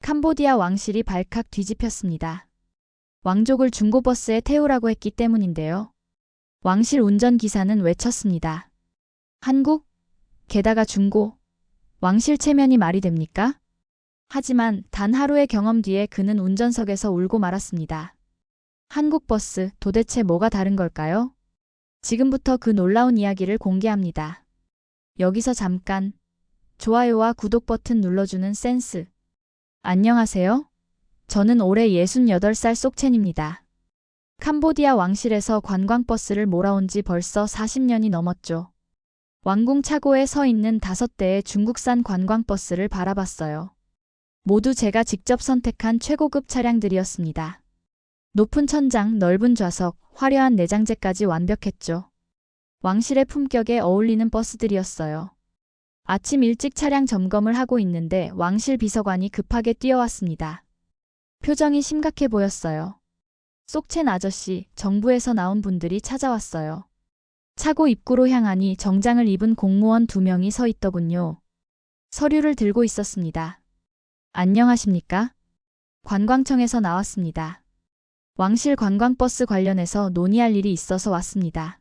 캄보디아 왕실이 발칵 뒤집혔습니다. 왕족을 중고버스에 태우라고 했기 때문인데요. 왕실 운전기사는 외쳤습니다. 한국? 게다가 중고? 왕실 체면이 말이 됩니까? 하지만 단 하루의 경험 뒤에 그는 운전석에서 울고 말았습니다. 한국 버스, 도대체 뭐가 다른 걸까요? 지금부터 그 놀라운 이야기를 공개합니다. 여기서 잠깐 좋아요와 구독 버튼 눌러주는 센스. 안녕하세요. 저는 올해 68살 쏙첸입니다. 캄보디아 왕실에서 관광버스를 몰아온 지 벌써 40년이 넘었죠. 왕궁 차고에 서 있는 5대의 중국산 관광버스를 바라봤어요. 모두 제가 직접 선택한 최고급 차량들이었습니다. 높은 천장, 넓은 좌석, 화려한 내장재까지 완벽했죠. 왕실의 품격에 어울리는 버스들이었어요. 아침 일찍 차량 점검을 하고 있는데 왕실 비서관이 급하게 뛰어왔습니다. 표정이 심각해 보였어요. 쏙첸 아저씨, 정부에서 나온 분들이 찾아왔어요. 차고 입구로 향하니 정장을 입은 공무원 2명이 서 있더군요. 서류를 들고 있었습니다. 안녕하십니까? 관광청에서 나왔습니다. 왕실 관광버스 관련해서 논의할 일이 있어서 왔습니다.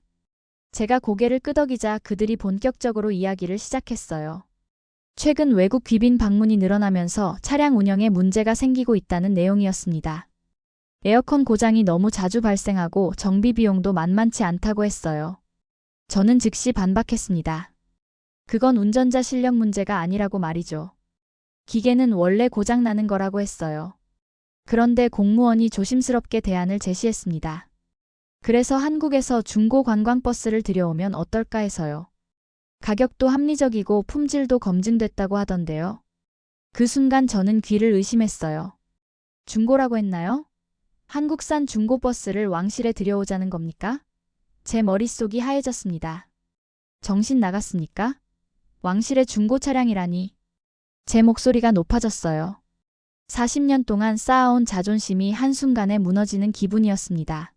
제가 고개를 끄덕이자 그들이 본격적으로 이야기를 시작했어요. 최근 외국 귀빈 방문이 늘어나면서 차량 운영에 문제가 생기고 있다는 내용이었습니다. 에어컨 고장이 너무 자주 발생하고 정비 비용도 만만치 않다고 했어요. 저는 즉시 반박했습니다. 그건 운전자 실력 문제가 아니라고 말이죠. 기계는 원래 고장나는 거라고 했어요. 그런데 공무원이 조심스럽게 대안을 제시했습니다. 그래서 한국에서 중고 관광버스를 들여오면 어떨까 해서요. 가격도 합리적이고 품질도 검증됐다고 하던데요. 그 순간 저는 귀를 의심했어요. 중고라고 했나요? 한국산 중고버스를 왕실에 들여오자는 겁니까? 제 머릿속이 하얘졌습니다. 정신 나갔습니까? 왕실의 중고 차량이라니. 제 목소리가 높아졌어요. 40년 동안 쌓아온 자존심이 한순간에 무너지는 기분이었습니다.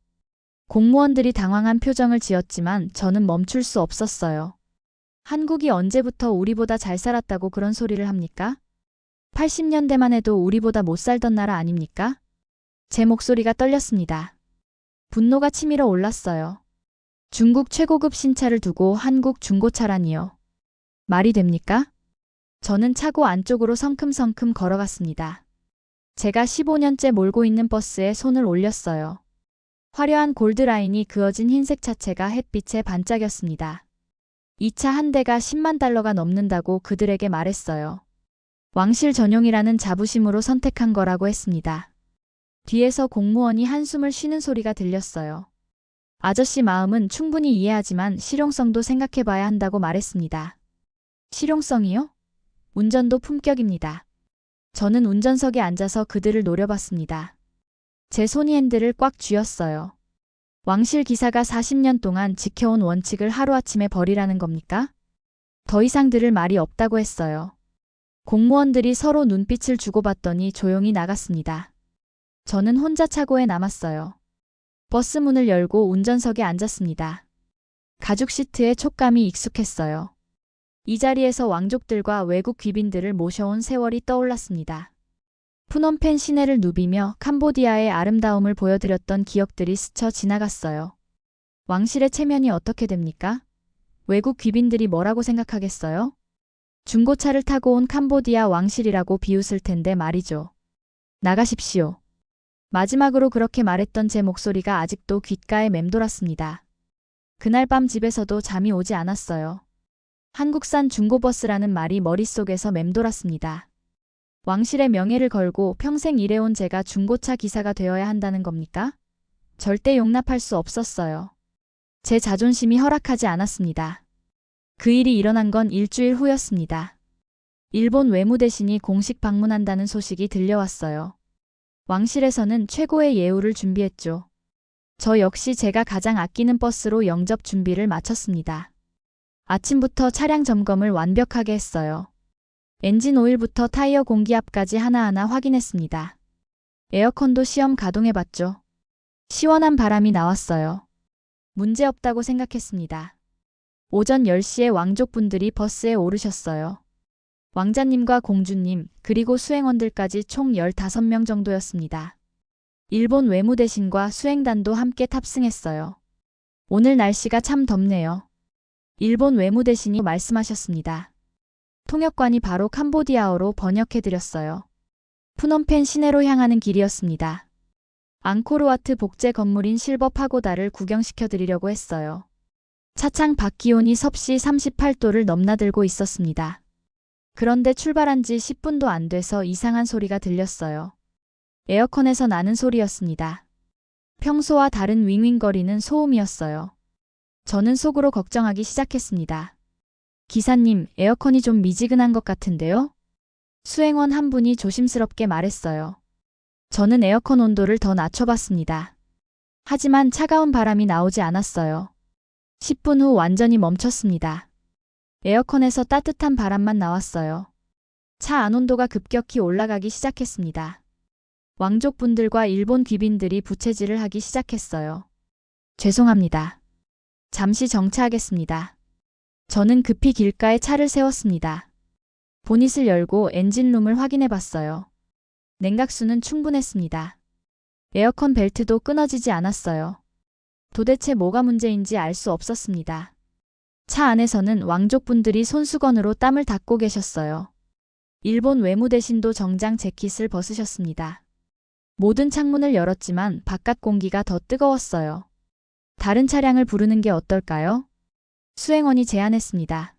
공무원들이 당황한 표정을 지었지만 저는 멈출 수 없었어요. 한국이 언제부터 우리보다 잘 살았다고 그런 소리를 합니까? 80년대만 해도 우리보다 못 살던 나라 아닙니까? 제 목소리가 떨렸습니다. 분노가 치밀어 올랐어요. 중국 최고급 신차를 두고 한국 중고차라니요. 말이 됩니까? 저는 차고 안쪽으로 성큼성큼 걸어갔습니다. 제가 15년째 몰고 있는 버스에 손을 올렸어요. 화려한 골드라인이 그어진 흰색 차체가 햇빛에 반짝였습니다. 이 차 한 대가 10만 달러가 넘는다고 그들에게 말했어요. 왕실 전용이라는 자부심으로 선택한 거라고 했습니다. 뒤에서 공무원이 한숨을 쉬는 소리가 들렸어요. 아저씨 마음은 충분히 이해하지만 실용성도 생각해봐야 한다고 말했습니다. 실용성이요? 운전도 품격입니다. 저는 운전석에 앉아서 그들을 노려봤습니다. 제 손이 핸들을 꽉 쥐었어요. 왕실 기사가 40년 동안 지켜온 원칙을 하루아침에 버리라는 겁니까? 더 이상 들을 말이 없다고 했어요. 공무원들이 서로 눈빛을 주고받더니 조용히 나갔습니다. 저는 혼자 차고에 남았어요. 버스 문을 열고 운전석에 앉았습니다. 가죽 시트의 촉감이 익숙했어요. 이 자리에서 왕족들과 외국 귀빈들을 모셔온 세월이 떠올랐습니다. 푸놈펜 시내를 누비며 캄보디아의 아름다움을 보여드렸던 기억들이 스쳐 지나갔어요. 왕실의 체면이 어떻게 됩니까? 외국 귀빈들이 뭐라고 생각하겠어요? 중고차를 타고 온 캄보디아 왕실이라고 비웃을 텐데 말이죠. 나가십시오. 마지막으로 그렇게 말했던 제 목소리가 아직도 귓가에 맴돌았습니다. 그날 밤 집에서도 잠이 오지 않았어요. 한국산 중고버스라는 말이 머릿속에서 맴돌았습니다. 왕실의 명예를 걸고 평생 일해온 제가 중고차 기사가 되어야 한다는 겁니까? 절대 용납할 수 없었어요. 제 자존심이 허락하지 않았습니다. 그 일이 일어난 건 일주일 후였습니다. 일본 외무대신이 공식 방문한다는 소식이 들려왔어요. 왕실에서는 최고의 예우를 준비했죠. 저 역시 제가 가장 아끼는 버스로 영접 준비를 마쳤습니다. 아침부터 차량 점검을 완벽하게 했어요. 엔진 오일부터 타이어 공기압까지 하나하나 확인했습니다. 에어컨도 시험 가동해봤죠. 시원한 바람이 나왔어요. 문제없다고 생각했습니다. 오전 10시에 왕족분들이 버스에 오르셨어요. 왕자님과 공주님, 그리고 수행원들까지 총 15명 정도였습니다. 일본 외무대신과 수행단도 함께 탑승했어요. 오늘 날씨가 참 덥네요. 일본 외무대신이 말씀하셨습니다. 통역관이 바로 캄보디아어로 번역해드렸어요. 푸놈펜 시내로 향하는 길이었습니다. 앙코르와트 복제 건물인 실버 파고다를 구경시켜드리려고 했어요. 차창 밖 기온이 섭씨 38도를 넘나들고 있었습니다. 그런데 출발한 지 10분도 안 돼서 이상한 소리가 들렸어요. 에어컨에서 나는 소리였습니다. 평소와 다른 윙윙거리는 소음이었어요. 저는 속으로 걱정하기 시작했습니다. 기사님, 에어컨이 좀 미지근한 것 같은데요? 수행원 한 분이 조심스럽게 말했어요. 저는 에어컨 온도를 더 낮춰봤습니다. 하지만 차가운 바람이 나오지 않았어요. 10분 후 완전히 멈췄습니다. 에어컨에서 따뜻한 바람만 나왔어요. 차 안 온도가 급격히 올라가기 시작했습니다. 왕족분들과 일본 귀빈들이 부채질을 하기 시작했어요. 죄송합니다. 잠시 정차하겠습니다. 저는 급히 길가에 차를 세웠습니다. 보닛을 열고 엔진룸을 확인해 봤어요. 냉각수는 충분했습니다. 에어컨 벨트도 끊어지지 않았어요. 도대체 뭐가 문제인지 알 수 없었습니다. 차 안에서는 왕족분들이 손수건으로 땀을 닦고 계셨어요. 일본 외무대신도 정장 재킷을 벗으셨습니다. 모든 창문을 열었지만 바깥 공기가 더 뜨거웠어요. 다른 차량을 부르는 게 어떨까요? 수행원이 제안했습니다.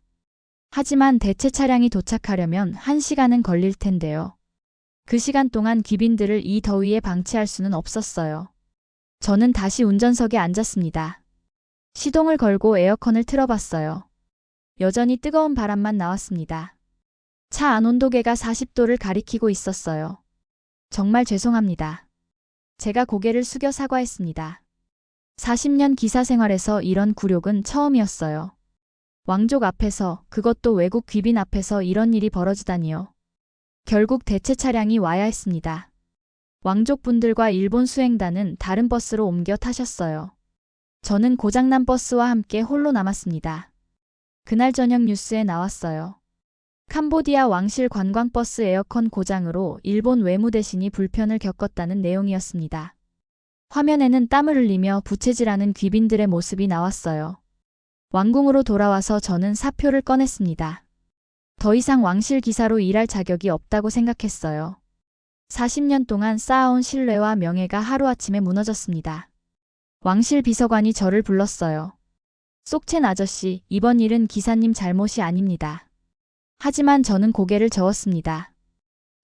하지만 대체 차량이 도착하려면 1시간은 걸릴 텐데요. 그 시간 동안 귀빈들을 이 더위에 방치할 수는 없었어요. 저는 다시 운전석에 앉았습니다. 시동을 걸고 에어컨을 틀어봤어요. 여전히 뜨거운 바람만 나왔습니다. 차 안 온도계가 40도를 가리키고 있었어요. 정말 죄송합니다. 제가 고개를 숙여 사과했습니다. 40년 기사 생활에서 이런 굴욕은 처음이었어요. 왕족 앞에서, 그것도 외국 귀빈 앞에서 이런 일이 벌어지다니요. 결국 대체 차량이 와야 했습니다. 왕족분들과 일본 수행단은 다른 버스로 옮겨 타셨어요. 저는 고장난 버스와 함께 홀로 남았습니다. 그날 저녁 뉴스에 나왔어요. 캄보디아 왕실 관광버스 에어컨 고장으로 일본 외무대신이 불편을 겪었다는 내용이었습니다. 화면에는 땀을 흘리며 부채질하는 귀빈들의 모습이 나왔어요. 왕궁으로 돌아와서 저는 사표를 꺼냈습니다. 더 이상 왕실 기사로 일할 자격이 없다고 생각했어요. 40년 동안 쌓아온 신뢰와 명예가 하루아침에 무너졌습니다. 왕실 비서관이 저를 불렀어요. 쏙첸 아저씨, 이번 일은 기사님 잘못이 아닙니다. 하지만 저는 고개를 저었습니다.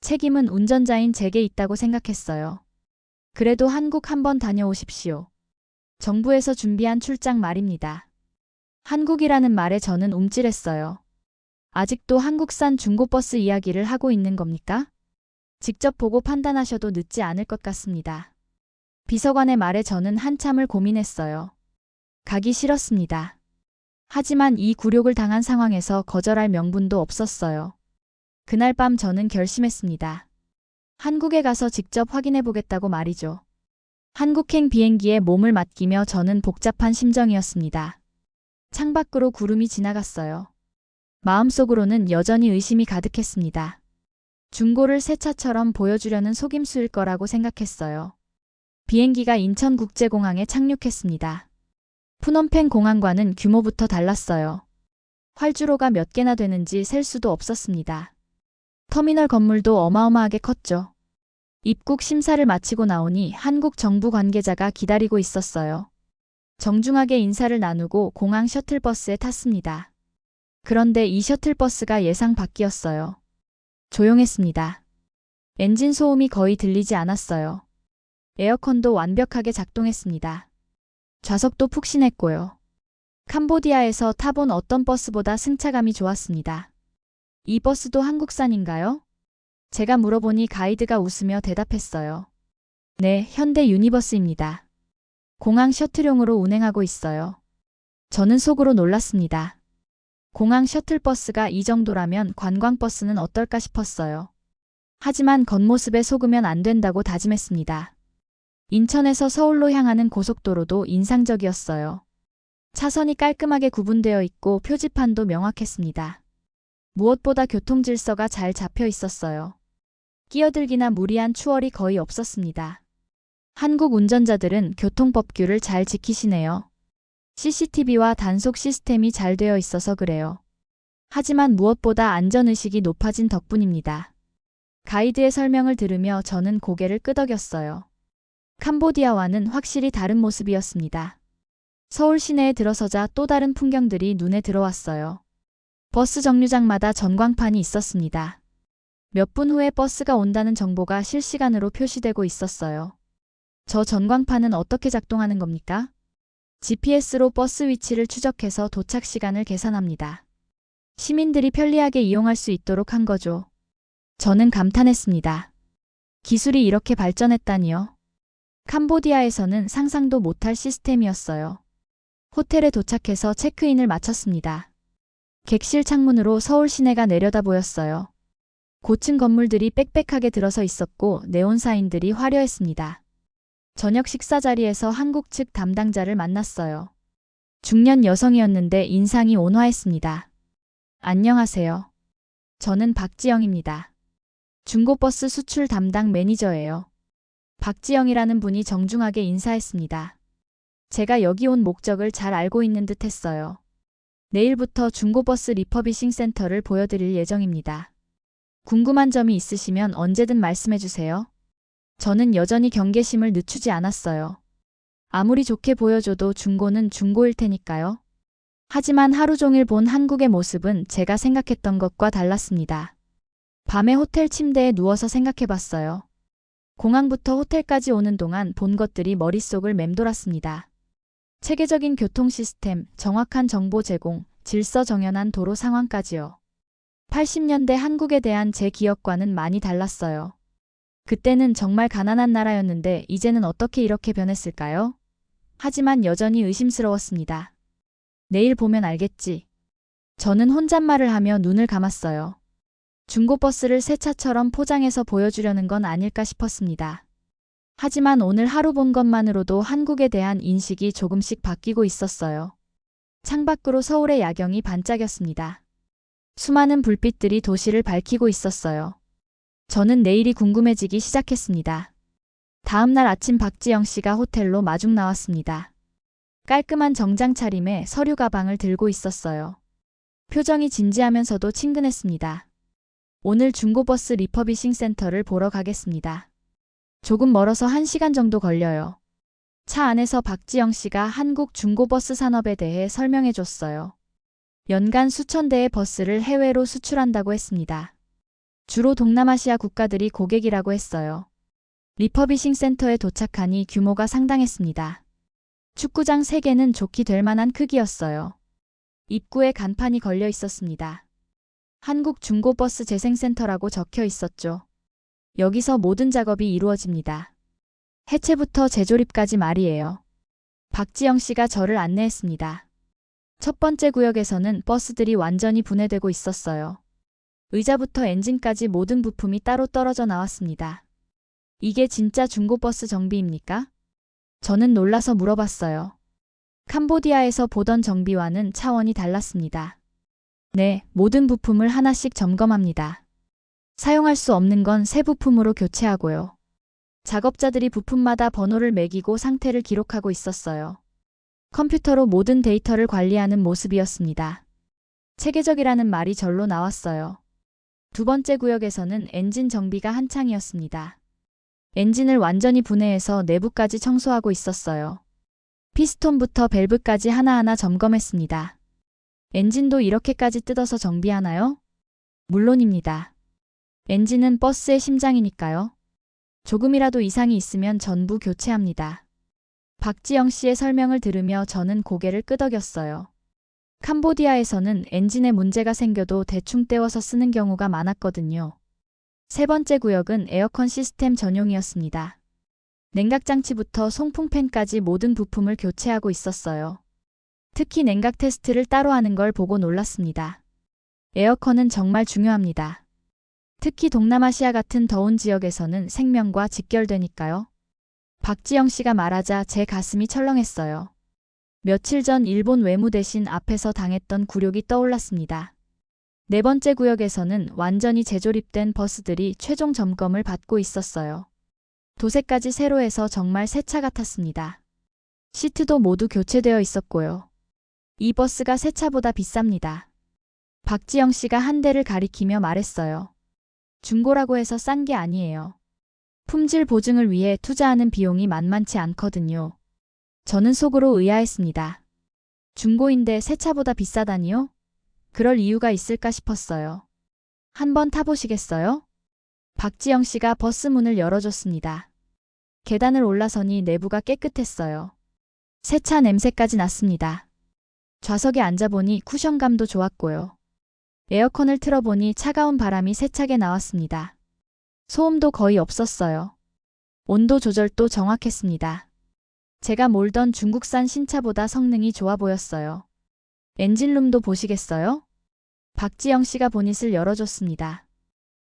책임은 운전자인 제게 있다고 생각했어요. 그래도 한국 한번 다녀오십시오. 정부에서 준비한 출장 말입니다. 한국이라는 말에 저는 움찔했어요. 아직도 한국산 중고버스 이야기를 하고 있는 겁니까? 직접 보고 판단하셔도 늦지 않을 것 같습니다. 비서관의 말에 저는 한참을 고민했어요. 가기 싫었습니다. 하지만 이 굴욕을 당한 상황에서 거절할 명분도 없었어요. 그날 밤 저는 결심했습니다. 한국에 가서 직접 확인해 보겠다고 말이죠. 한국행 비행기에 몸을 맡기며 저는 복잡한 심정이었습니다. 창밖으로 구름이 지나갔어요. 마음속으로는 여전히 의심이 가득했습니다. 중고를 새 차처럼 보여주려는 속임수일 거라고 생각했어요. 비행기가 인천국제공항에 착륙했습니다. 푸놈펜 공항과는 규모부터 달랐어요. 활주로가 몇 개나 되는지 셀 수도 없었습니다. 터미널 건물도 어마어마하게 컸죠. 입국 심사를 마치고 나오니 한국 정부 관계자가 기다리고 있었어요. 정중하게 인사를 나누고 공항 셔틀버스에 탔습니다. 그런데 이 셔틀버스가 예상 밖이었어요. 조용했습니다. 엔진 소음이 거의 들리지 않았어요. 에어컨도 완벽하게 작동했습니다. 좌석도 푹신했고요. 캄보디아에서 타본 어떤 버스보다 승차감이 좋았습니다. 이 버스도 한국산인가요? 제가 물어보니 가이드가 웃으며 대답했어요. 네, 현대 유니버스입니다. 공항 셔틀용으로 운행하고 있어요. 저는 속으로 놀랐습니다. 공항 셔틀버스가 이 정도라면 관광버스는 어떨까 싶었어요. 하지만 겉모습에 속으면 안 된다고 다짐했습니다. 인천에서 서울로 향하는 고속도로도 인상적이었어요. 차선이 깔끔하게 구분되어 있고 표지판도 명확했습니다. 무엇보다 교통 질서가 잘 잡혀 있었어요. 끼어들기나 무리한 추월이 거의 없었습니다. 한국 운전자들은 교통법규를 잘 지키시네요. CCTV와 단속 시스템이 잘 되어 있어서 그래요. 하지만 무엇보다 안전의식이 높아진 덕분입니다. 가이드의 설명을 들으며 저는 고개를 끄덕였어요. 캄보디아와는 확실히 다른 모습이었습니다. 서울 시내에 들어서자 또 다른 풍경들이 눈에 들어왔어요. 버스 정류장마다 전광판이 있었습니다. 몇 분 후에 버스가 온다는 정보가 실시간으로 표시되고 있었어요. 저 전광판은 어떻게 작동하는 겁니까? GPS로 버스 위치를 추적해서 도착 시간을 계산합니다. 시민들이 편리하게 이용할 수 있도록 한 거죠. 저는 감탄했습니다. 기술이 이렇게 발전했다니요. 캄보디아에서는 상상도 못할 시스템이었어요. 호텔에 도착해서 체크인을 마쳤습니다. 객실 창문으로 서울 시내가 내려다 보였어요. 고층 건물들이 빽빽하게 들어서 있었고 네온사인들이 화려했습니다. 저녁 식사 자리에서 한국 측 담당자를 만났어요. 중년 여성이었는데 인상이 온화했습니다. 안녕하세요. 저는 박지영입니다. 중고버스 수출 담당 매니저예요. 박지영이라는 분이 정중하게 인사했습니다. 제가 여기 온 목적을 잘 알고 있는 듯 했어요. 내일부터 중고버스 리퍼비싱 센터를 보여드릴 예정입니다. 궁금한 점이 있으시면 언제든 말씀해 주세요. 저는 여전히 경계심을 늦추지 않았어요. 아무리 좋게 보여줘도 중고는 중고일 테니까요. 하지만 하루 종일 본 한국의 모습은 제가 생각했던 것과 달랐습니다. 밤에 호텔 침대에 누워서 생각해봤어요. 공항부터 호텔까지 오는 동안 본 것들이 머릿속을 맴돌았습니다. 체계적인 교통 시스템, 정확한 정보 제공, 질서 정연한 도로 상황까지요. 80년대 한국에 대한 제 기억과는 많이 달랐어요. 그때는 정말 가난한 나라였는데 이제는 어떻게 이렇게 변했을까요? 하지만 여전히 의심스러웠습니다. 내일 보면 알겠지. 저는 혼잣말을 하며 눈을 감았어요. 중고버스를 새 차처럼 포장해서 보여주려는 건 아닐까 싶었습니다. 하지만 오늘 하루 본 것만으로도 한국에 대한 인식이 조금씩 바뀌고 있었어요. 창밖으로 서울의 야경이 반짝였습니다. 수많은 불빛들이 도시를 밝히고 있었어요. 저는 내일이 궁금해지기 시작했습니다. 다음 날 아침 박지영 씨가 호텔로 마중 나왔습니다. 깔끔한 정장 차림에 서류 가방을 들고 있었어요. 표정이 진지하면서도 친근했습니다. 오늘 중고버스 리퍼비싱 센터를 보러 가겠습니다. 조금 멀어서 1시간 정도 걸려요. 차 안에서 박지영 씨가 한국 중고버스 산업에 대해 설명해 줬어요. 연간 수천 대의 버스를 해외로 수출한다고 했습니다. 주로 동남아시아 국가들이 고객이라고 했어요. 리퍼비싱 센터에 도착하니 규모가 상당했습니다. 축구장 3개는 좋게 될 만한 크기였어요. 입구에 간판이 걸려 있었습니다. 한국 중고버스 재생센터라고 적혀 있었죠. 여기서 모든 작업이 이루어집니다. 해체부터 재조립까지 말이에요. 박지영 씨가 저를 안내했습니다. 첫 번째 구역에서는 버스들이 완전히 분해되고 있었어요. 의자부터 엔진까지 모든 부품이 따로 떨어져 나왔습니다. 이게 진짜 중고버스 정비입니까? 저는 놀라서 물어봤어요. 캄보디아에서 보던 정비와는 차원이 달랐습니다. 네, 모든 부품을 하나씩 점검합니다. 사용할 수 없는 건 새 부품으로 교체하고요. 작업자들이 부품마다 번호를 매기고 상태를 기록하고 있었어요. 컴퓨터로 모든 데이터를 관리하는 모습이었습니다. 체계적이라는 말이 절로 나왔어요. 두 번째 구역에서는 엔진 정비가 한창이었습니다. 엔진을 완전히 분해해서 내부까지 청소하고 있었어요. 피스톤부터 밸브까지 하나하나 점검했습니다. 엔진도 이렇게까지 뜯어서 정비하나요? 물론입니다. 엔진은 버스의 심장이니까요. 조금이라도 이상이 있으면 전부 교체합니다. 박지영 씨의 설명을 들으며 저는 고개를 끄덕였어요. 캄보디아에서는 엔진에 문제가 생겨도 대충 떼워서 쓰는 경우가 많았거든요. 세 번째 구역은 에어컨 시스템 전용이었습니다. 냉각장치부터 송풍팬까지 모든 부품을 교체하고 있었어요. 특히 냉각 테스트를 따로 하는 걸 보고 놀랐습니다. 에어컨은 정말 중요합니다. 특히 동남아시아 같은 더운 지역에서는 생명과 직결되니까요. 박지영 씨가 말하자 제 가슴이 철렁했어요. 며칠 전 일본 외무 대신 앞에서 당했던 굴욕이 떠올랐습니다. 네 번째 구역에서는 완전히 재조립된 버스들이 최종 점검을 받고 있었어요. 도색까지 새로 해서 정말 새 차 같았습니다. 시트도 모두 교체되어 있었고요. 이 버스가 새 차보다 비쌉니다. 박지영 씨가 한 대를 가리키며 말했어요. 중고라고 해서 싼 게 아니에요. 품질 보증을 위해 투자하는 비용이 만만치 않거든요. 저는 속으로 의아했습니다. 중고인데 새 차보다 비싸다니요? 그럴 이유가 있을까 싶었어요. 한번 타보시겠어요? 박지영 씨가 버스 문을 열어줬습니다. 계단을 올라서니 내부가 깨끗했어요. 새 차 냄새까지 났습니다. 좌석에 앉아보니 쿠션감도 좋았고요. 에어컨을 틀어보니 차가운 바람이 세차게 나왔습니다. 소음도 거의 없었어요. 온도 조절도 정확했습니다. 제가 몰던 중국산 신차보다 성능이 좋아 보였어요. 엔진룸도 보시겠어요? 박지영 씨가 보닛을 열어줬습니다.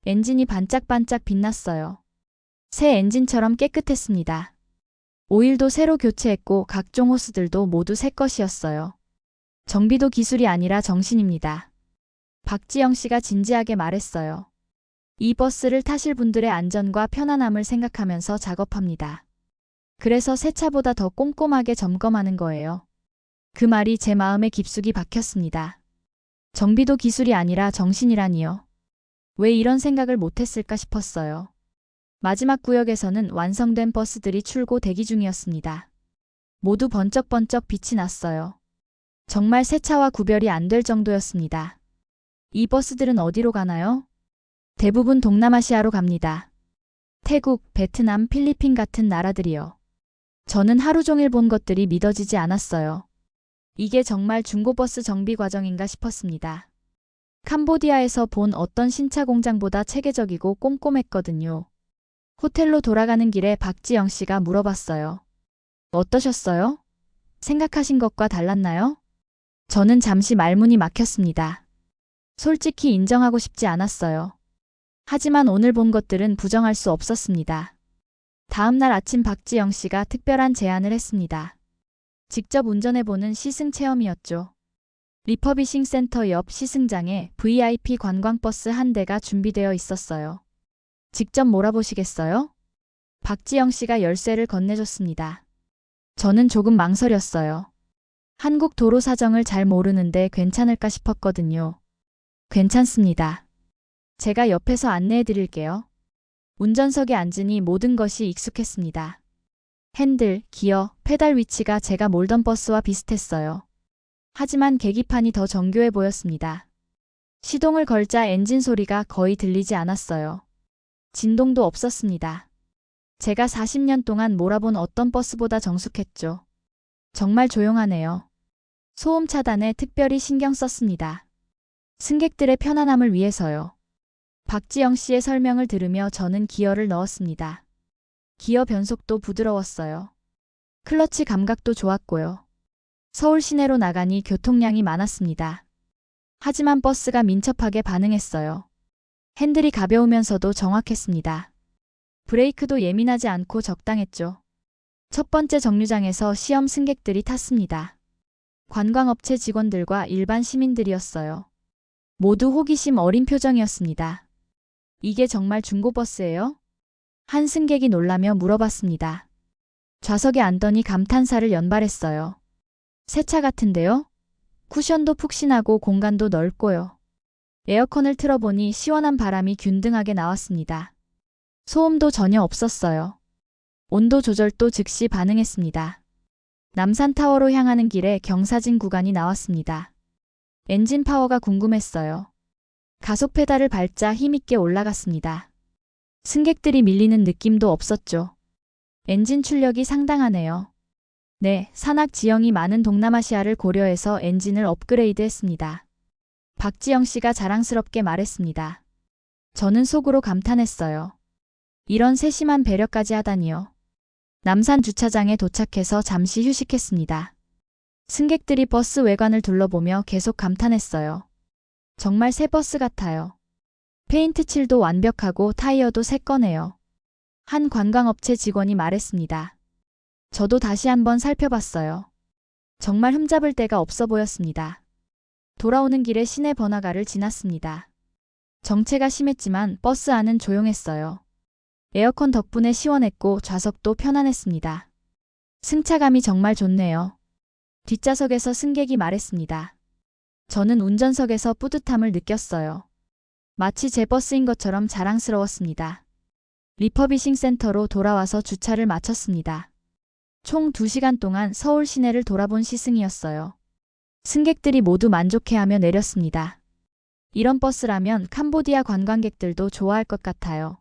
엔진이 반짝반짝 빛났어요. 새 엔진처럼 깨끗했습니다. 오일도 새로 교체했고 각종 호스들도 모두 새 것이었어요. 정비도 기술이 아니라 정신입니다. 박지영 씨가 진지하게 말했어요. 이 버스를 타실 분들의 안전과 편안함을 생각하면서 작업합니다. 그래서 새 차보다 더 꼼꼼하게 점검하는 거예요. 그 말이 제 마음에 깊숙이 박혔습니다. 정비도 기술이 아니라 정신이라니요. 왜 이런 생각을 못했을까 싶었어요. 마지막 구역에서는 완성된 버스들이 출고 대기 중이었습니다. 모두 번쩍번쩍 빛이 났어요. 정말 새 차와 구별이 안 될 정도였습니다. 이 버스들은 어디로 가나요? 대부분 동남아시아로 갑니다. 태국, 베트남, 필리핀 같은 나라들이요. 저는 하루 종일 본 것들이 믿어지지 않았어요. 이게 정말 중고버스 정비 과정인가 싶었습니다. 캄보디아에서 본 어떤 신차 공장보다 체계적이고 꼼꼼했거든요. 호텔로 돌아가는 길에 박지영 씨가 물어봤어요. 어떠셨어요? 생각하신 것과 달랐나요? 저는 잠시 말문이 막혔습니다. 솔직히 인정하고 싶지 않았어요. 하지만 오늘 본 것들은 부정할 수 없었습니다. 다음 날 아침 박지영 씨가 특별한 제안을 했습니다. 직접 운전해보는 시승 체험이었죠. 리퍼비싱 센터 옆 시승장에 VIP 관광버스 한 대가 준비되어 있었어요. 직접 몰아보시겠어요? 박지영 씨가 열쇠를 건네줬습니다. 저는 조금 망설였어요. 한국 도로 사정을 잘 모르는데 괜찮을까 싶었거든요. 괜찮습니다. 제가 옆에서 안내해 드릴게요. 운전석에 앉으니 모든 것이 익숙했습니다. 핸들, 기어, 페달 위치가 제가 몰던 버스와 비슷했어요. 하지만 계기판이 더 정교해 보였습니다. 시동을 걸자 엔진 소리가 거의 들리지 않았어요. 진동도 없었습니다. 제가 40년 동안 몰아본 어떤 버스보다 정숙했죠. 정말 조용하네요. 소음 차단에 특별히 신경 썼습니다. 승객들의 편안함을 위해서요. 박지영 씨의 설명을 들으며 저는 기어를 넣었습니다. 기어 변속도 부드러웠어요. 클러치 감각도 좋았고요. 서울 시내로 나가니 교통량이 많았습니다. 하지만 버스가 민첩하게 반응했어요. 핸들이 가벼우면서도 정확했습니다. 브레이크도 예민하지 않고 적당했죠. 첫 번째 정류장에서 시험 승객들이 탔습니다. 관광업체 직원들과 일반 시민들이었어요. 모두 호기심 어린 표정이었습니다. 이게 정말 중고버스예요? 한 승객이 놀라며 물어봤습니다. 좌석에 앉더니 감탄사를 연발했어요. 새 차 같은데요? 쿠션도 푹신하고 공간도 넓고요. 에어컨을 틀어보니 시원한 바람이 균등하게 나왔습니다. 소음도 전혀 없었어요. 온도 조절도 즉시 반응했습니다. 남산타워로 향하는 길에 경사진 구간이 나왔습니다. 엔진 파워가 궁금했어요. 가속 페달을 밟자 힘있게 올라갔습니다. 승객들이 밀리는 느낌도 없었죠. 엔진 출력이 상당하네요. 네, 산악 지형이 많은 동남아시아를 고려해서 엔진을 업그레이드했습니다. 박지영 씨가 자랑스럽게 말했습니다. 저는 속으로 감탄했어요. 이런 세심한 배려까지 하다니요. 남산 주차장에 도착해서 잠시 휴식했습니다. 승객들이 버스 외관을 둘러보며 계속 감탄했어요. 정말 새 버스 같아요. 페인트 칠도 완벽하고 타이어도 새 거네요. 한 관광업체 직원이 말했습니다. 저도 다시 한번 살펴봤어요. 정말 흠잡을 데가 없어 보였습니다. 돌아오는 길에 시내 번화가를 지났습니다. 정체가 심했지만 버스 안은 조용했어요. 에어컨 덕분에 시원했고 좌석도 편안했습니다. 승차감이 정말 좋네요. 뒷좌석에서 승객이 말했습니다. 저는 운전석에서 뿌듯함을 느꼈어요. 마치 제 버스인 것처럼 자랑스러웠습니다. 리퍼비싱 센터로 돌아와서 주차를 마쳤습니다. 총 2시간 동안 서울 시내를 돌아본 시승이었어요. 승객들이 모두 만족해하며 내렸습니다. 이런 버스라면 캄보디아 관광객들도 좋아할 것 같아요.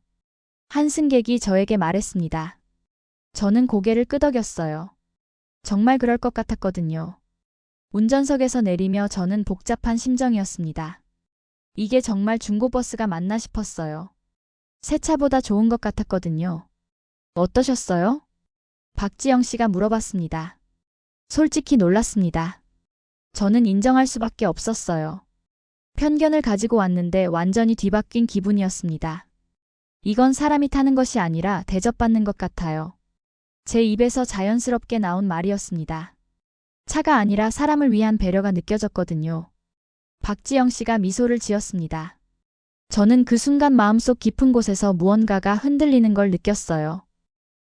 한 승객이 저에게 말했습니다. 저는 고개를 끄덕였어요. 정말 그럴 것 같았거든요. 운전석에서 내리며 저는 복잡한 심정이었습니다. 이게 정말 중고버스가 맞나 싶었어요. 새 차보다 좋은 것 같았거든요. 어떠셨어요? 박지영 씨가 물어봤습니다. 솔직히 놀랐습니다. 저는 인정할 수밖에 없었어요. 편견을 가지고 왔는데 완전히 뒤바뀐 기분이었습니다. 이건 사람이 타는 것이 아니라 대접받는 것 같아요. 제 입에서 자연스럽게 나온 말이었습니다. 차가 아니라 사람을 위한 배려가 느껴졌거든요. 박지영 씨가 미소를 지었습니다. 저는 그 순간 마음속 깊은 곳에서 무언가가 흔들리는 걸 느꼈어요.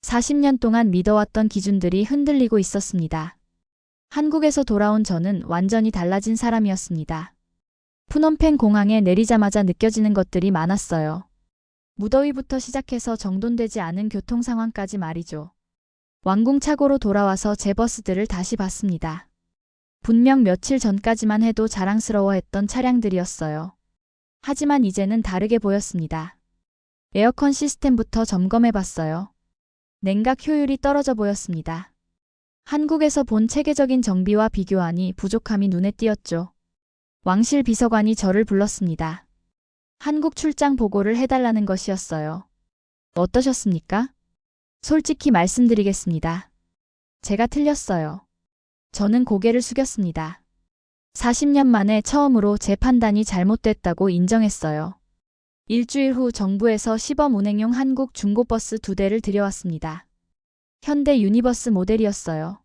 40년 동안 믿어왔던 기준들이 흔들리고 있었습니다. 한국에서 돌아온 저는 완전히 달라진 사람이었습니다. 푸놈펜 공항에 내리자마자 느껴지는 것들이 많았어요. 무더위부터 시작해서 정돈되지 않은 교통 상황까지 말이죠. 왕궁차고로 돌아와서 제 버스들을 다시 봤습니다. 분명 며칠 전까지만 해도 자랑스러워했던 차량들이었어요. 하지만 이제는 다르게 보였습니다. 에어컨 시스템부터 점검해봤어요. 냉각 효율이 떨어져 보였습니다. 한국에서 본 체계적인 정비와 비교하니 부족함이 눈에 띄었죠. 왕실 비서관이 저를 불렀습니다. 한국 출장 보고를 해달라는 것이었어요. 어떠셨습니까? 솔직히 말씀드리겠습니다. 제가 틀렸어요. 저는 고개를 숙였습니다. 40년 만에 처음으로 제 판단이 잘못됐다고 인정했어요. 일주일 후 정부에서 시범 운행용 한국 중고버스 2대를 들여왔습니다. 현대 유니버스 모델이었어요.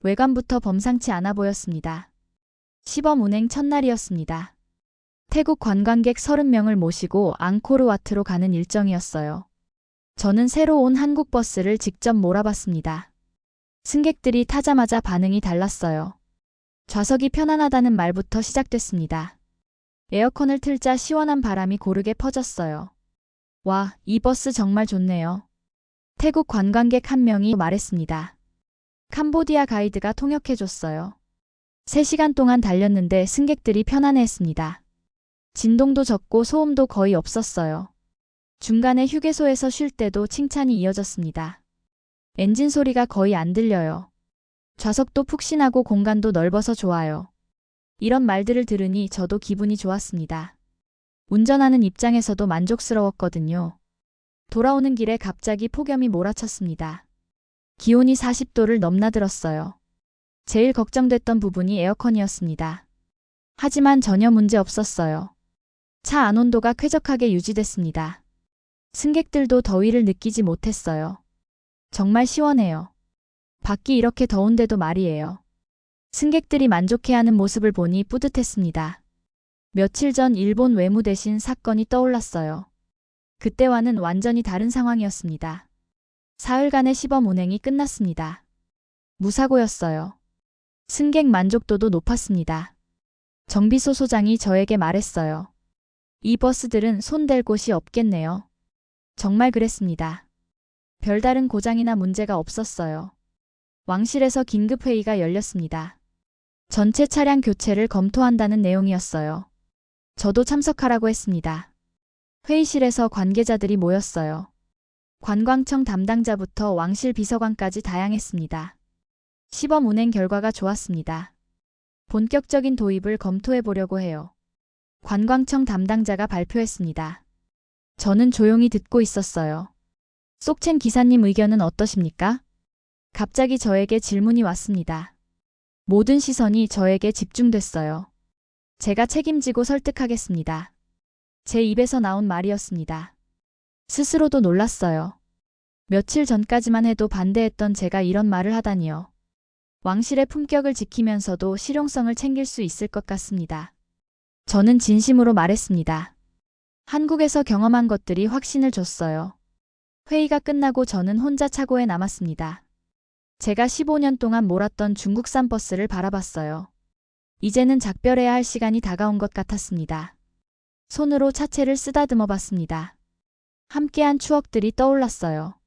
외관부터 범상치 않아 보였습니다. 시범 운행 첫날이었습니다. 태국 관광객 30명을 모시고 앙코르와트로 가는 일정이었어요. 저는 새로 온 한국 버스를 직접 몰아봤습니다. 승객들이 타자마자 반응이 달랐어요. 좌석이 편안하다는 말부터 시작됐습니다. 에어컨을 틀자 시원한 바람이 고르게 퍼졌어요. 와, 이 버스 정말 좋네요. 태국 관광객 한 명이 말했습니다. 캄보디아 가이드가 통역해줬어요. 3시간 동안 달렸는데 승객들이 편안해했습니다. 진동도 적고 소음도 거의 없었어요. 중간에 휴게소에서 쉴 때도 칭찬이 이어졌습니다. 엔진 소리가 거의 안 들려요. 좌석도 푹신하고 공간도 넓어서 좋아요. 이런 말들을 들으니 저도 기분이 좋았습니다. 운전하는 입장에서도 만족스러웠거든요. 돌아오는 길에 갑자기 폭염이 몰아쳤습니다. 기온이 40도를 넘나들었어요. 제일 걱정됐던 부분이 에어컨이었습니다. 하지만 전혀 문제 없었어요. 차 안 온도가 쾌적하게 유지됐습니다. 승객들도 더위를 느끼지 못했어요. 정말 시원해요. 밖이 이렇게 더운데도 말이에요. 승객들이 만족해하는 모습을 보니 뿌듯했습니다. 며칠 전 일본 외무대신 사건이 떠올랐어요. 그때와는 완전히 다른 상황이었습니다. 사흘간의 시범 운행이 끝났습니다. 무사고였어요. 승객 만족도도 높았습니다. 정비소 소장이 저에게 말했어요. 이 버스들은 손댈 곳이 없겠네요. 정말 그랬습니다. 별다른 고장이나 문제가 없었어요. 왕실에서 긴급회의가 열렸습니다. 전체 차량 교체를 검토한다는 내용이었어요. 저도 참석하라고 했습니다. 회의실에서 관계자들이 모였어요. 관광청 담당자부터 왕실 비서관까지 다양했습니다. 시범 운행 결과가 좋았습니다. 본격적인 도입을 검토해 보려고 해요. 관광청 담당자가 발표했습니다. 저는 조용히 듣고 있었어요. 쏙첸 기사님 의견은 어떠십니까? 갑자기 저에게 질문이 왔습니다. 모든 시선이 저에게 집중됐어요. 제가 책임지고 설득하겠습니다. 제 입에서 나온 말이었습니다. 스스로도 놀랐어요. 며칠 전까지만 해도 반대했던 제가 이런 말을 하다니요. 왕실의 품격을 지키면서도 실용성을 챙길 수 있을 것 같습니다. 저는 진심으로 말했습니다. 한국에서 경험한 것들이 확신을 줬어요. 회의가 끝나고 저는 혼자 차고에 남았습니다. 제가 15년 동안 몰았던 중국산 버스를 바라봤어요. 이제는 작별해야 할 시간이 다가온 것 같았습니다. 손으로 차체를 쓰다듬어 봤습니다. 함께한 추억들이 떠올랐어요.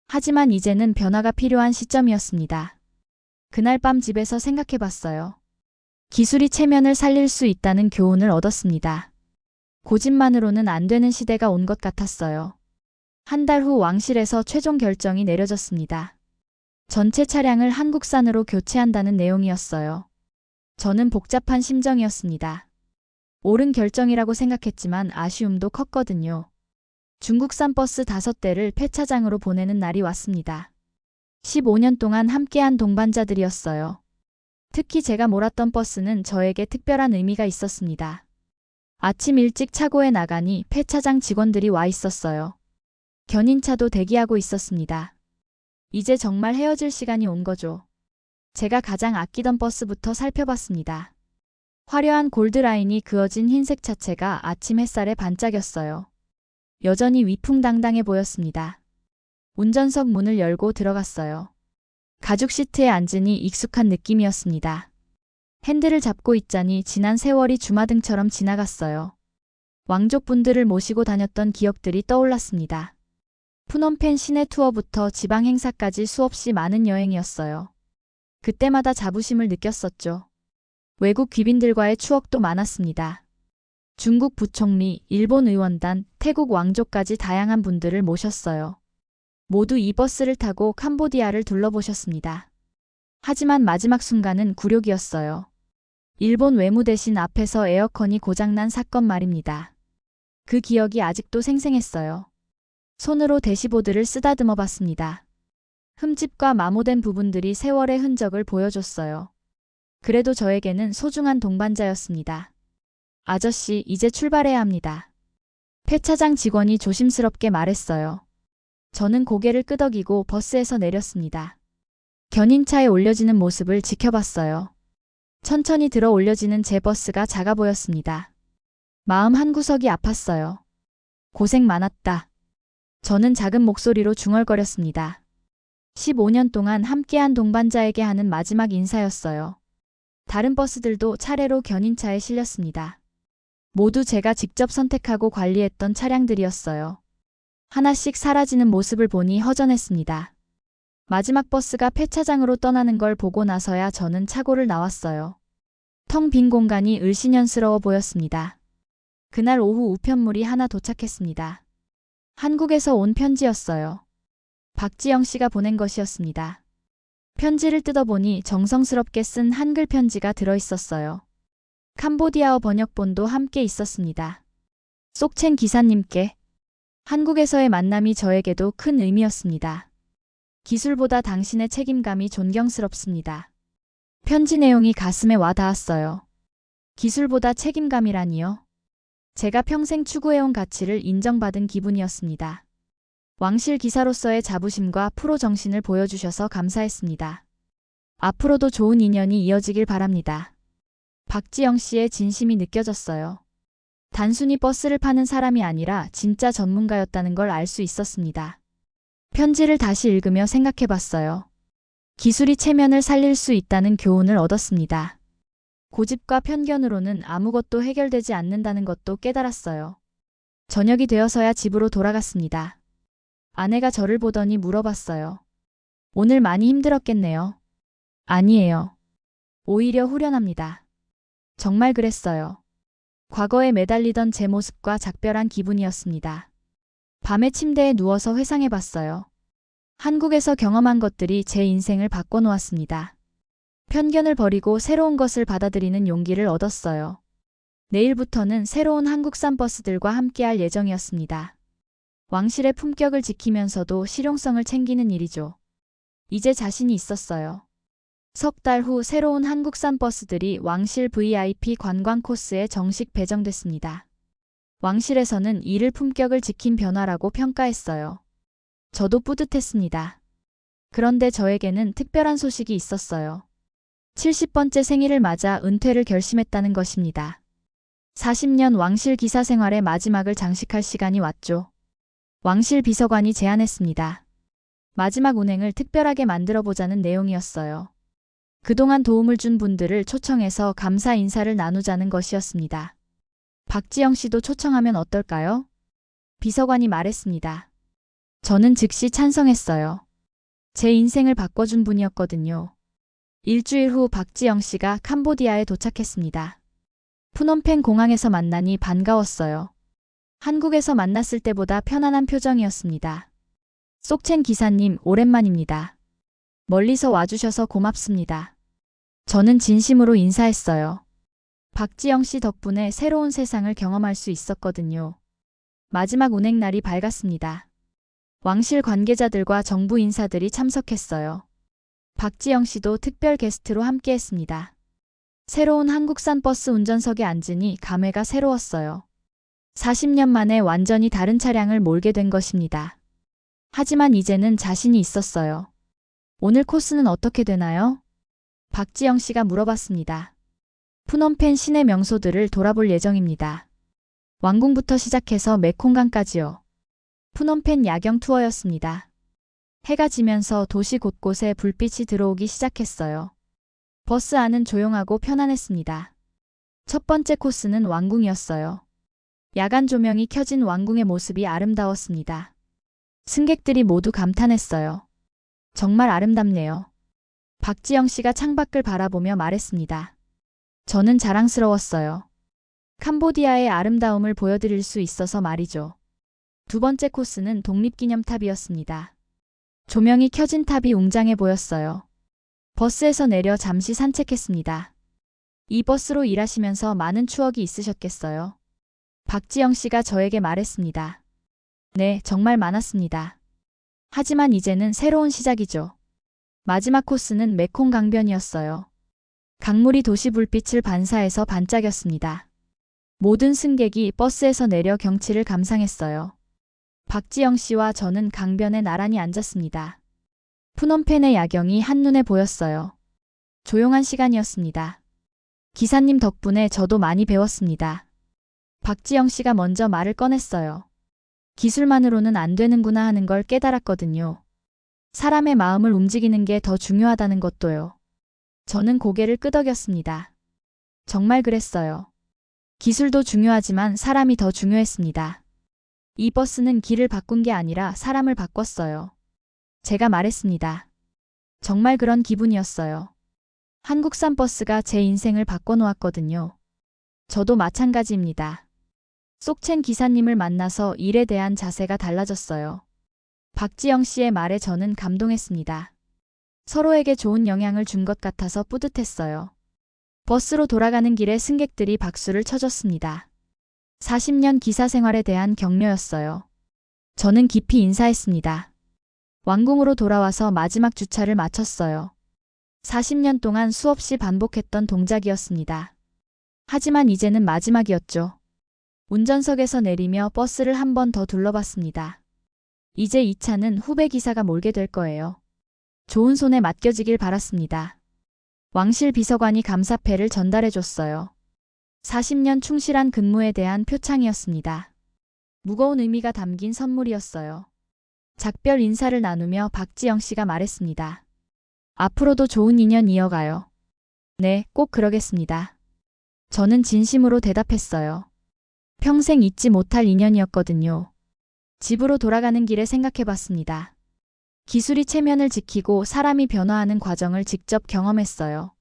하지만 이제는 변화가 필요한 시점이었습니다. 그날 밤 집에서 생각해 봤어요. 기술이 체면을 살릴 수 있다는 교훈을 얻었습니다. 고집만으로는 안 되는 시대가 온 것 같았어요. 한 달 후 왕실에서 최종 결정이 내려졌습니다. 전체 차량을 한국산으로 교체한다는 내용이었어요. 저는 복잡한 심정이었습니다. 옳은 결정이라고 생각했지만 아쉬움도 컸거든요. 중국산 버스 5대를 폐차장으로 보내는 날이 왔습니다. 15년 동안 함께한 동반자들이었어요. 특히 제가 몰았던 버스는 저에게 특별한 의미가 있었습니다. 아침 일찍 차고에 나가니 폐차장 직원들이 와 있었어요. 견인차도 대기하고 있었습니다. 이제 정말 헤어질 시간이 온 거죠. 제가 가장 아끼던 버스부터 살펴봤습니다. 화려한 골드라인이 그어진 흰색 차체가 아침 햇살에 반짝였어요. 여전히 위풍당당해 보였습니다. 운전석 문을 열고 들어갔어요. 가죽 시트에 앉으니 익숙한 느낌이었습니다. 핸들을 잡고 있자니 지난 세월이 주마등처럼 지나갔어요. 왕족분들을 모시고 다녔던 기억들이 떠올랐습니다. 푸놈펜 시내 투어부터 지방 행사까지 수없이 많은 여행이었어요. 그때마다 자부심을 느꼈었죠. 외국 귀빈들과의 추억도 많았습니다. 중국 부총리, 일본 의원단, 태국 왕족까지 다양한 분들을 모셨어요. 모두 이 버스를 타고 캄보디아를 둘러보셨습니다. 하지만 마지막 순간은 굴욕이었어요. 일본 외무대신 앞에서 에어컨이 고장난 사건 말입니다. 그 기억이 아직도 생생했어요. 손으로 대시보드를 쓰다듬어 봤습니다. 흠집과 마모된 부분들이 세월의 흔적을 보여줬어요. 그래도 저에게는 소중한 동반자였습니다. 아저씨, 이제 출발해야 합니다. 폐차장 직원이 조심스럽게 말했어요. 저는 고개를 끄덕이고 버스에서 내렸습니다. 견인차에 올려지는 모습을 지켜봤어요. 천천히 들어 올려지는 제 버스가 작아 보였습니다. 마음 한구석이 아팠어요. 고생 많았다. 저는 작은 목소리로 중얼거렸습니다. 15년 동안 함께한 동반자에게 하는 마지막 인사였어요. 다른 버스들도 차례로 견인차에 실렸습니다. 모두 제가 직접 선택하고 관리했던 차량들이었어요. 하나씩 사라지는 모습을 보니 허전했습니다. 마지막 버스가 폐차장으로 떠나는 걸 보고 나서야 저는 차고를 나왔어요. 텅 빈 공간이 을씨년스러워 보였습니다. 그날 오후 우편물이 하나 도착했습니다. 한국에서 온 편지였어요. 박지영 씨가 보낸 것이었습니다. 편지를 뜯어보니 정성스럽게 쓴 한글 편지가 들어있었어요. 캄보디아어 번역본도 함께 있었습니다. 쏙첸 기사님께 한국에서의 만남이 저에게도 큰 의미였습니다. 기술보다 당신의 책임감이 존경스럽습니다. 편지 내용이 가슴에 와 닿았어요. 기술보다 책임감이라니요. 제가 평생 추구해온 가치를 인정받은 기분이었습니다. 왕실 기사로서의 자부심과 프로 정신을 보여주셔서 감사했습니다. 앞으로도 좋은 인연이 이어지길 바랍니다. 박지영 씨의 진심이 느껴졌어요. 단순히 버스를 파는 사람이 아니라 진짜 전문가였다는 걸 알 수 있었습니다. 편지를 다시 읽으며 생각해 봤어요. 기술이 체면을 살릴 수 있다는 교훈을 얻었습니다. 고집과 편견으로는 아무것도 해결되지 않는다는 것도 깨달았어요. 저녁이 되어서야 집으로 돌아갔습니다. 아내가 저를 보더니 물어봤어요. 오늘 많이 힘들었겠네요. 아니에요. 오히려 후련합니다. 정말 그랬어요. 과거에 매달리던 제 모습과 작별한 기분이었습니다. 밤에 침대에 누워서 회상해 봤어요. 한국에서 경험한 것들이 제 인생을 바꿔놓았습니다. 편견을 버리고 새로운 것을 받아들이는 용기를 얻었어요. 내일부터는 새로운 한국산 버스들과 함께할 예정이었습니다. 왕실의 품격을 지키면서도 실용성을 챙기는 일이죠. 이제 자신이 있었어요. 석 달 후 새로운 한국산 버스들이 왕실 VIP 관광 코스에 정식 배정됐습니다. 왕실에서는 이를 품격을 지킨 변화라고 평가했어요. 저도 뿌듯했습니다. 그런데 저에게는 특별한 소식이 있었어요. 70번째 생일을 맞아 은퇴를 결심했다는 것입니다. 40년 왕실 기사 생활의 마지막을 장식할 시간이 왔죠. 왕실 비서관이 제안했습니다. 마지막 운행을 특별하게 만들어보자는 내용이었어요. 그동안 도움을 준 분들을 초청해서 감사 인사를 나누자는 것이었습니다. 박지영 씨도 초청하면 어떨까요? 비서관이 말했습니다. 저는 즉시 찬성했어요. 제 인생을 바꿔준 분이었거든요. 일주일 후 박지영 씨가 캄보디아에 도착했습니다. 푸놈펜 공항에서 만나니 반가웠어요. 한국에서 만났을 때보다 편안한 표정이었습니다. 쏙첸 기사님, 오랜만입니다. 멀리서 와주셔서 고맙습니다. 저는 진심으로 인사했어요. 박지영 씨 덕분에 새로운 세상을 경험할 수 있었거든요. 마지막 운행 날이 밝았습니다. 왕실 관계자들과 정부 인사들이 참석했어요. 박지영 씨도 특별 게스트로 함께했습니다. 새로운 한국산 버스 운전석에 앉으니 감회가 새로웠어요. 40년 만에 완전히 다른 차량을 몰게 된 것입니다. 하지만 이제는 자신이 있었어요. 오늘 코스는 어떻게 되나요? 박지영 씨가 물어봤습니다. 푸놈펜 시내 명소들을 돌아볼 예정입니다. 왕궁부터 시작해서 메콩강까지요. 푸놈펜 야경 투어였습니다. 해가 지면서 도시 곳곳에 불빛이 들어오기 시작했어요. 버스 안은 조용하고 편안했습니다. 첫 번째 코스는 왕궁이었어요. 야간 조명이 켜진 왕궁의 모습이 아름다웠습니다. 승객들이 모두 감탄했어요. 정말 아름답네요. 박지영 씨가 창밖을 바라보며 말했습니다. 저는 자랑스러웠어요. 캄보디아의 아름다움을 보여드릴 수 있어서 말이죠. 두 번째 코스는 독립기념탑이었습니다. 조명이 켜진 탑이 웅장해 보였어요. 버스에서 내려 잠시 산책했습니다. 이 버스로 일하시면서 많은 추억이 있으셨겠어요? 박지영 씨가 저에게 말했습니다. 네, 정말 많았습니다. 하지만 이제는 새로운 시작이죠. 마지막 코스는 메콩 강변이었어요. 강물이 도시 불빛을 반사해서 반짝였습니다. 모든 승객이 버스에서 내려 경치를 감상했어요. 박지영 씨와 저는 강변에 나란히 앉았습니다. 푸놈펜의 야경이 한눈에 보였어요. 조용한 시간이었습니다. 기사님 덕분에 저도 많이 배웠습니다. 박지영 씨가 먼저 말을 꺼냈어요. 기술만으로는 안 되는구나 하는 걸 깨달았거든요. 사람의 마음을 움직이는 게 더 중요하다는 것도요. 저는 고개를 끄덕였습니다. 정말 그랬어요. 기술도 중요하지만 사람이 더 중요했습니다. 이 버스는 길을 바꾼 게 아니라 사람을 바꿨어요. 제가 말했습니다. 정말 그런 기분이었어요. 한국산 버스가 제 인생을 바꿔놓았거든요. 저도 마찬가지입니다. 쏙첸 기사님을 만나서 일에 대한 자세가 달라졌어요. 박지영 씨의 말에 저는 감동했습니다. 서로에게 좋은 영향을 준 것 같아서 뿌듯했어요. 버스로 돌아가는 길에 승객들이 박수를 쳐줬습니다. 40년 기사 생활에 대한 격려였어요. 저는 깊이 인사했습니다. 왕궁으로 돌아와서 마지막 주차를 마쳤어요. 40년 동안 수없이 반복했던 동작이었습니다. 하지만 이제는 마지막이었죠. 운전석에서 내리며 버스를 한 번 더 둘러봤습니다. 이제 이 차는 후배 기사가 몰게 될 거예요. 좋은 손에 맡겨지길 바랐습니다. 왕실 비서관이 감사패를 전달해줬어요. 40년 충실한 근무에 대한 표창이었습니다. 무거운 의미가 담긴 선물이었어요. 작별 인사를 나누며 박지영 씨가 말했습니다. 앞으로도 좋은 인연 이어가요. 네, 꼭 그러겠습니다. 저는 진심으로 대답했어요. 평생 잊지 못할 인연이었거든요. 집으로 돌아가는 길에 생각해봤습니다. 기술이 체면을 지키고 사람이 변화하는 과정을 직접 경험했어요.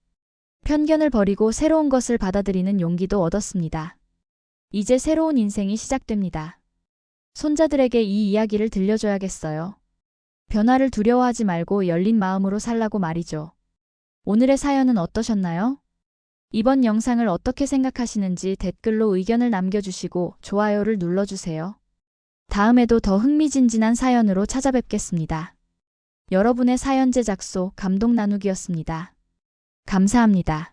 편견을 버리고 새로운 것을 받아들이는 용기도 얻었습니다. 이제 새로운 인생이 시작됩니다. 손자들에게 이 이야기를 들려줘야겠어요. 변화를 두려워하지 말고 열린 마음으로 살라고 말이죠. 오늘의 사연은 어떠셨나요? 이번 영상을 어떻게 생각하시는지 댓글로 의견을 남겨주시고 좋아요를 눌러주세요. 다음에도 더 흥미진진한 사연으로 찾아뵙겠습니다. 여러분의 사연 제작소 감동 나누기였습니다. 감사합니다.